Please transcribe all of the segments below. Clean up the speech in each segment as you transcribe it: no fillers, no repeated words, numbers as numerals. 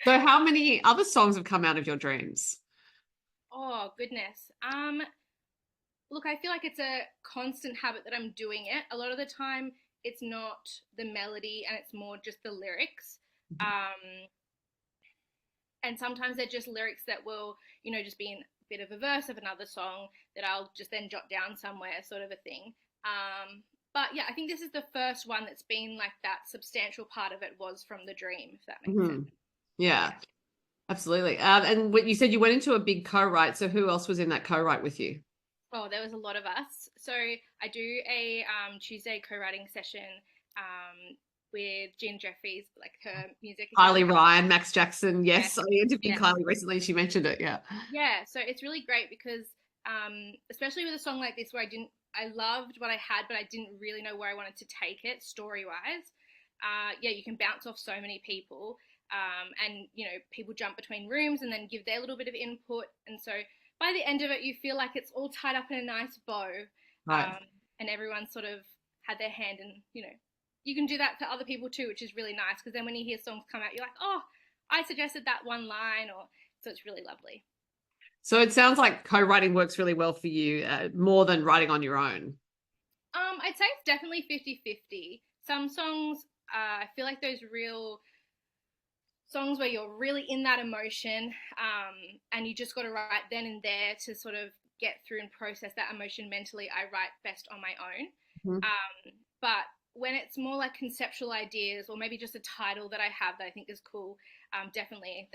So how many other songs have come out of your dreams? Oh goodness. Look, I feel like it's a constant habit that I'm doing it. A lot of the time, it's not the melody and it's more just the lyrics. Um, and sometimes they're just lyrics that will, just be in a bit of a verse of another song that I'll just then jot down somewhere, sort of a thing. But yeah, I think this is the first one that's been like that substantial part of it was from the dream, if that makes sense. Mhm. Yeah, Yeah. absolutely. And what you said you went into a big co-write. So who else was in that co-write with you? Oh, there was a lot of us. So I do a Tuesday co-writing session with Jean Jeffries. Like her music is really Kylie great. Ryan, Max Jackson. Yeah, Yes, I interviewed yeah, Kylie recently. She mentioned it. Yeah. yeah. So it's really great because, especially with a song like this, where I loved what I had, but I didn't really know where I wanted to take it story wise. Yeah, you can bounce off so many people, and people jump between rooms and then give their little bit of input, and so by the end of it, you feel like it's all tied up in a nice bow, Right. and everyone sort of had their hand, and you can do that for other people too, which is really nice because then when you hear songs come out, you're like, oh, I suggested that one line, or so it's really lovely. So it sounds like co-writing works really well for you, more than writing on your own. I'd say it's definitely 50-50. Some songs, I feel like those real songs where you're really in that emotion, and you just got to write then and there to sort of get through and process that emotion mentally. I write best on my own. Mhm. But when it's more like conceptual ideas or maybe just a title that I have that I think is cool, definitely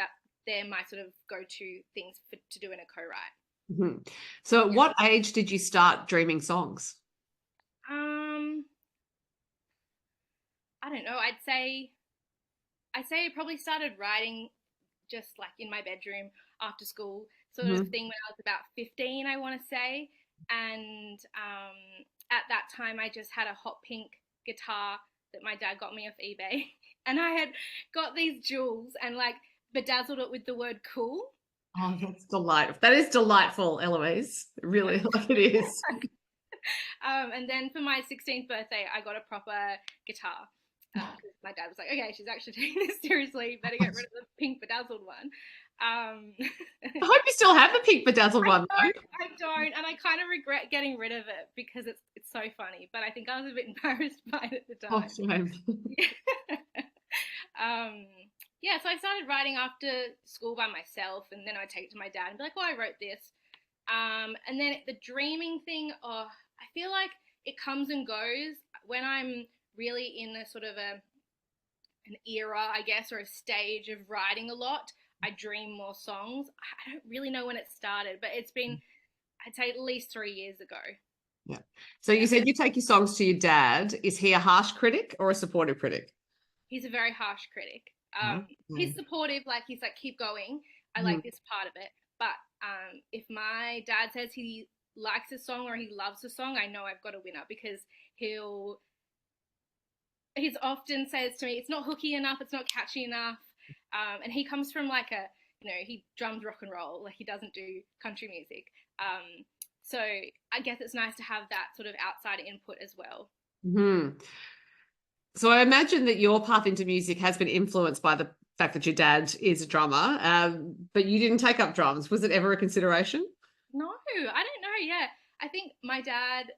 they're my sort of go-to things to do in a co-write. Mhm. So at Yeah. what age did you start dreaming songs? Um, I don't know. I'd say I probably started writing just like in my bedroom after school, sort of Mhm. thing when I was about 15, I want to say. And at that time, I just had a hot pink guitar that my dad got me off eBay. And I had got these jewels and like bedazzled it with the word cool. Oh, that's delightful. That is delightful, Eloise. Really, Yeah. like it is. And then for my 16th birthday, I got a proper guitar because my dad was like, okay, she's actually taking this seriously. You better get rid of the pink bedazzled one. Um, I hope you still have the pink bedazzled one, though. I don't, and I kind of regret getting rid of it because it's so funny. But I think I was a bit embarrassed by it at the Oh, time. shame. Yeah. um, yeah, so I started writing after school by myself, and then I'd take it to my dad and be like, "Oh, I wrote this." And then the dreaming thing, oh, I feel like it comes and goes when I'm really in a sort of an era, I guess, or a stage of writing a lot. I dream more songs. I don't really know when it started, but it's been, I'd say, at least 3 years ago. Yeah. So Yeah. you said you take your songs to your dad. Is he a harsh critic or a supportive critic? He's a very harsh critic. He's Okay. supportive, like he's like, keep going. I Mhm. like this part of it. But if my dad says he likes a song or he loves a song, I know I've got a winner because he'll he's often says to me, it's not hooky enough, it's not catchy enough. And he comes from like he drums rock and roll, like he doesn't do country music. So I guess it's nice to have that sort of outside input as well. Mhm. So I imagine that your path into music has been influenced by the fact that your dad is a drummer, but you didn't take up drums. Was it ever a consideration? No, I don't know. Yeah, I think my dad,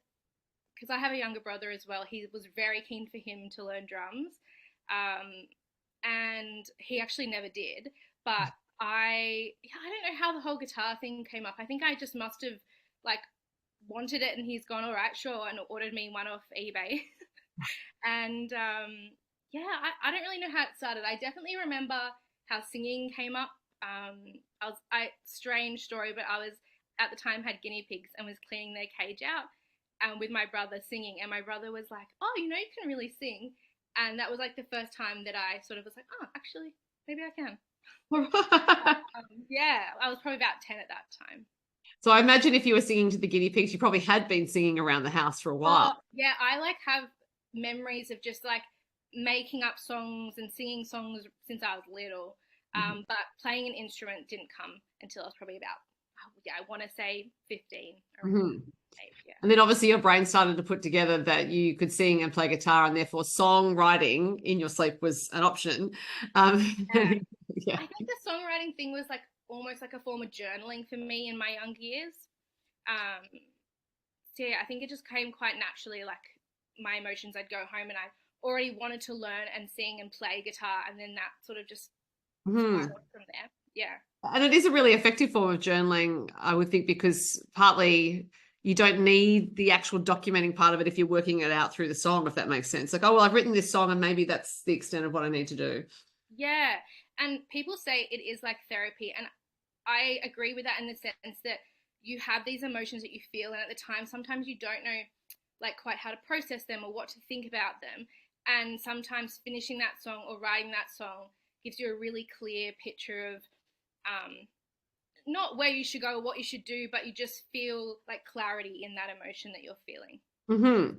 because I have a younger brother as well, he was very keen for him to learn drums. Um, and he actually never did. But I don't know how the whole guitar thing came up. I think I just must have like wanted it, and he's gone, all right, sure, and ordered me one off eBay. And yeah, I don't really know how it started. I definitely remember how singing came up. Strange story, but I was at the time had guinea pigs and was cleaning their cage out, and with my brother singing, and my brother was like, "Oh, you can really sing," and that was like the first time that I sort of was like, "Oh, actually, maybe I can." Yeah, I was probably about 10 at that time. So I imagine if you were singing to the guinea pigs, you probably had been singing around the house for a while. Oh, yeah, I like have memories of just like making up songs and singing songs since I was little. Mhm. But playing an instrument didn't come until I was probably about, oh, yeah, I want to say 15 around that Mhm. age. Yeah. And then obviously your brain started to put together that you could sing and play guitar, and therefore songwriting in your sleep was an option. Um, Yeah. yeah. I think songwriting thing was like almost like a form of journaling for me in my young years. Um, so yeah, I think it just came quite naturally. Like my emotions, I'd go home and I already wanted to learn and sing and play guitar, and then that sort of just Hmm. spiraled from there. Yeah. And it is a really effective form of journaling, I would think, because partly you don't need the actual documenting part of it if you're working it out through the song, if that makes sense. Like, oh, well, I've written this song and maybe that's the extent of what I need to do. Yeah. And people say it is like therapy. And I agree with that in the sense that you have these emotions that you feel. And at the time, sometimes you don't know like quite how to process them or what to think about them. And sometimes finishing that song or writing that song gives you a really clear picture of um, not where you should go or what you should do, but you just feel like clarity in that emotion that you're feeling. Hmm.